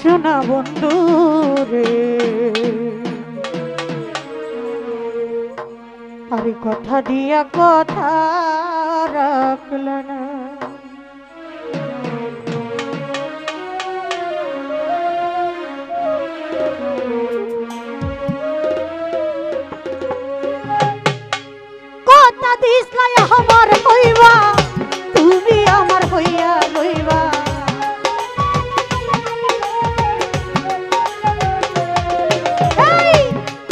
শোনা বন্ধু রে, আরে কথা দিয়া কথা রাখল না। কথা দিসলাই আমার হইবা, তুমি আমার হইয়া রইবা।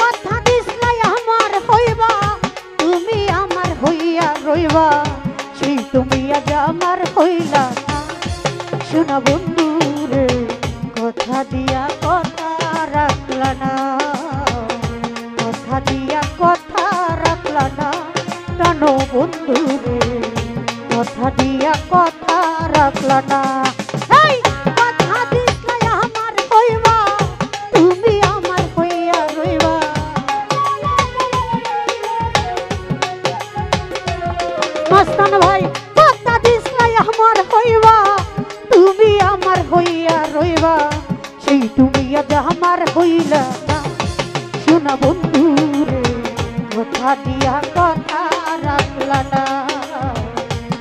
কথা দিসলাই আমার হইবা, তুমি আমার হইয়া রইবা। সেই তুমি আজ আমার হইলা না। শোনা বন্ধু রে, কথা দিয়া কথা রাখলা না, কথা দিয়া কথা রাখলা না। জানো বন্ধু রে, কথা দিয়া কথা রাখলা না। কথা দিসলাই আমার হইবা, তুমি আমার হইয়া রইবা। মাস্তান ভাই, কথা দিসলাই আমার হইবা, তুমি আমার হইয়া রইবা। সেই তুমি আজ আমার হইলা না। শোনা বন্ধু রে, কথা দিয়া কথা রাখলা না,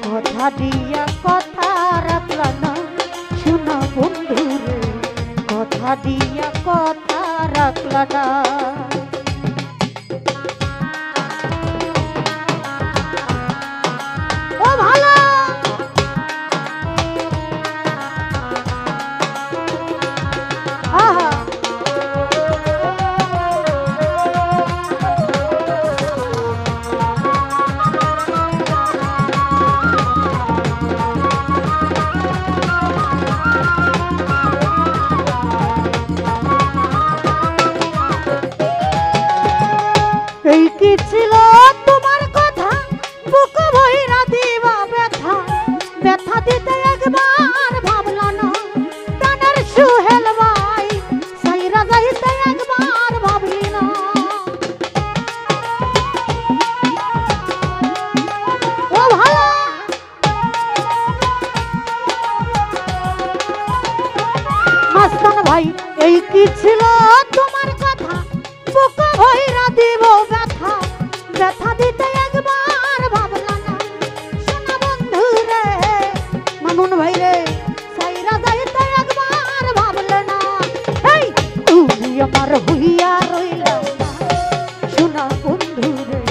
কথা দিয়া কথা রাখলা না। শোনা বন্ধু রে, কথা দিয়া কথা রাখলা না। ও ভালো আহা, এই কি ছিল তোমার কথা, বুক ভইরা দিবা ব্যথা। ব্যথা দিতে একবার ভাবলা না, কানের সুহেল ভাই সাইরা যাইতে একবার ভাবলি না। ও ভালো মাস্তান ভাই, এই কি ছিল তোমার কথা, বুক ভইরা দিব ব্যথা। ব্যথা দিতে একবার ভাবলা না। শোনা বন্ধু রে, মামুন ভাই রে, সাইরা যাইতে একবার ভাবলে না। এই তুমি আমার হইয়া রইলা না। শোনা বন্ধু রে,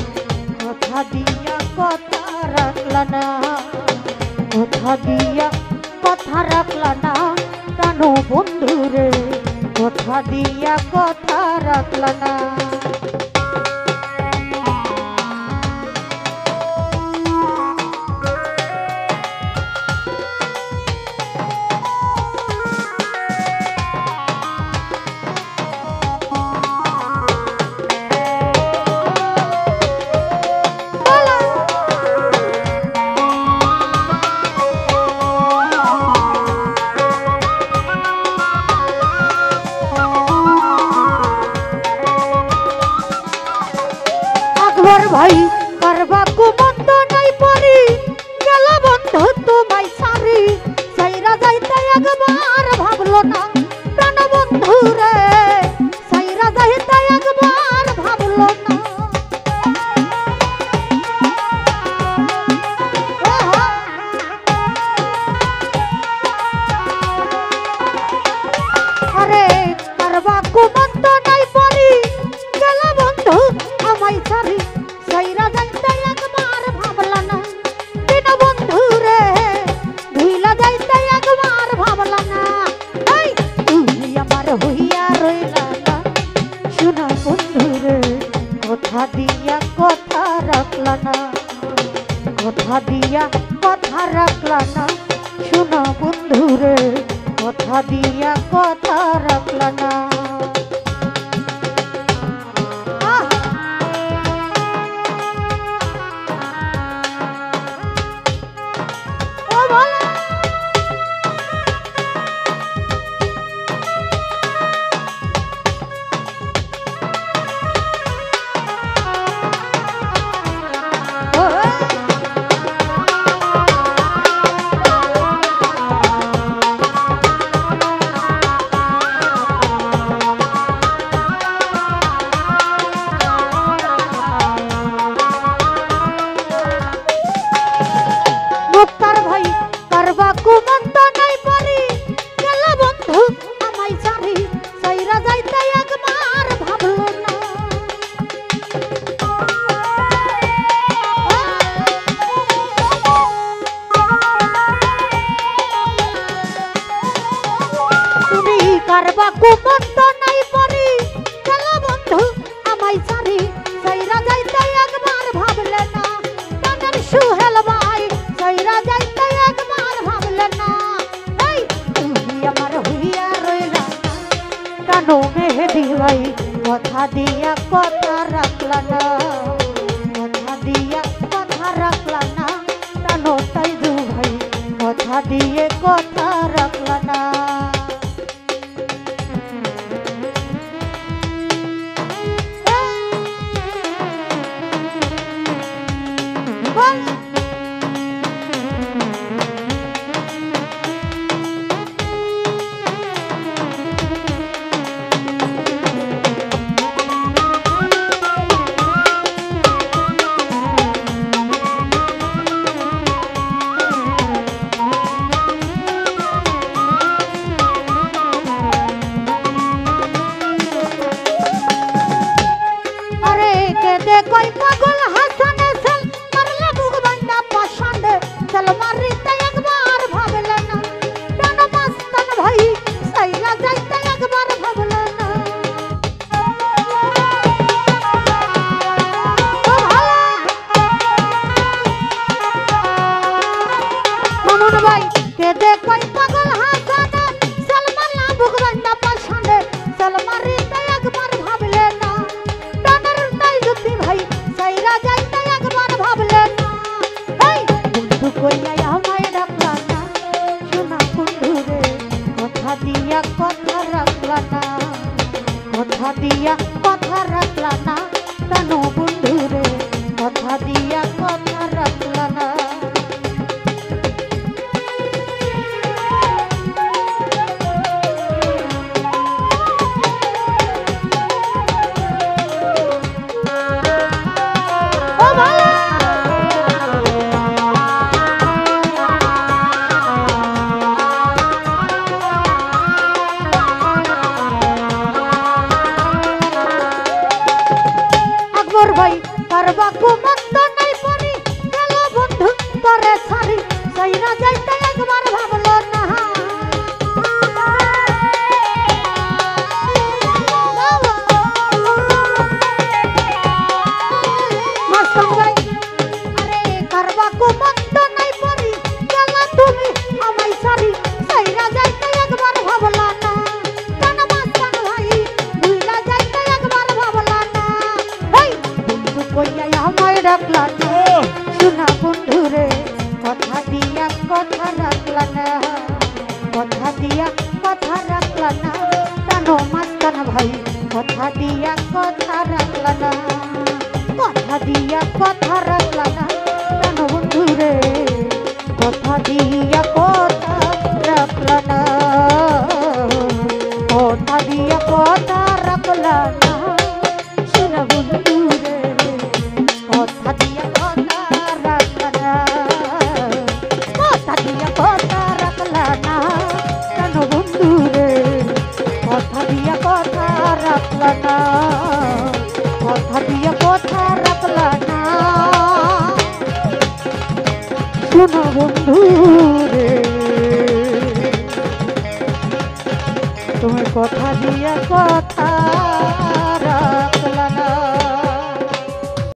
কথা দিয়া কথা রাখলা না, কথা দিয়া কথা রাখলা না। জানো বন্ধু রে, কথা দিয়া কথা রাখলা না। ভাই করবা কুমন্ত নাই পরি, গেল বন্ধু তোমায় সারি। সাইরা যাইতে একবার ভাবলো না। প্রাণ বন্ধু রে, সাইরা যাইতে একবার ভাবলো না। আরে করবা কুমন্ত নাই পরি, গেল বন্ধু আমায় সারি। সাইরা যাইতে একবার ভাবলা না। দিন বন্ধু রে, ভুইলা যাইতে একবার ভাবলা না। এই তুমি আমার হইয়া রইলা না। শোনা বন্ধু রে, কথা দিয়া কথা রাখলা না, কথা দিয়া কথা রাখলা না। শোনা বন্ধু রে, কথা দিয়া কথা রাখলা না। কারবা কুমন্ত নাই পরি গেল বন্ধু আমায় সারি সাইরা যাইতে একবার ভাবলে না প্রাণের সুহেল ভাই সাইরা যাইতে একবার ভাবলে না এই তুমি আমার হইয়া রইলা কেন মেহেদি ভাই কথা দিয়া কথা রাখলা না কথা দিয়া কথা রাখলা না কেন তাই দু ভাই কথা দিয়ে কথা রাখলা না कोई पागल हसन सल मरला बुग बंदा पसंद चल मारिते एक बार भावला ना प्राण मस्तन भाई सैला जाइते एक बार भावला ना ममन भाई के दे कोई पागल हसन सल मरला बुग बंदा पसंद चल मारिते एक बार भावले ना भाई सैरा जाइते एक बार भावले ना बंधु कोइया আমায় ডাকলা না সোনা বন্ধু রে কথা দিয়া কথা রাখলা না কথা দিয়া কথা রাখলা না কেন বন্ধু রে কথা দিয়া কথা রাখলা না भाई करबा कुमंत नहीं परी गल बंधु तोरे सारी सैरा जाइते एक बार भावलो ना मस्तन भाई अरे करबा कुमंत नहीं परी गल तुमी আমায় सारी सैरा जाइते एक बार भावलो ना केन मस्तन भाई भुला जाइते एक बार भावलो ना कोइया আমায় ডাকলা না সোনা বন্ধু রে কথা দিয়া কথা রাখলা না কথা দিয়া কথা রাখলা না কেন মাস্তান ভাই কথা দিয়া কথা রাখলা না কথা দিয়া কথা রাখলা না কেন বন্ধু রে কথা দিয়া কথা রাখলা না কথা দিয়া কথা রাখলা না সোনা বন্ধু রে কথা দিয়া কথা রাখলা না কথা দিয়া কথা রাখলা না কেন বন্ধু রে কথা দিয়া কথা রাখলা না কথা দিয়া কথা রাখলা না শোনো বন্ধু রে তুমি কথা দিয়া কথা রাখ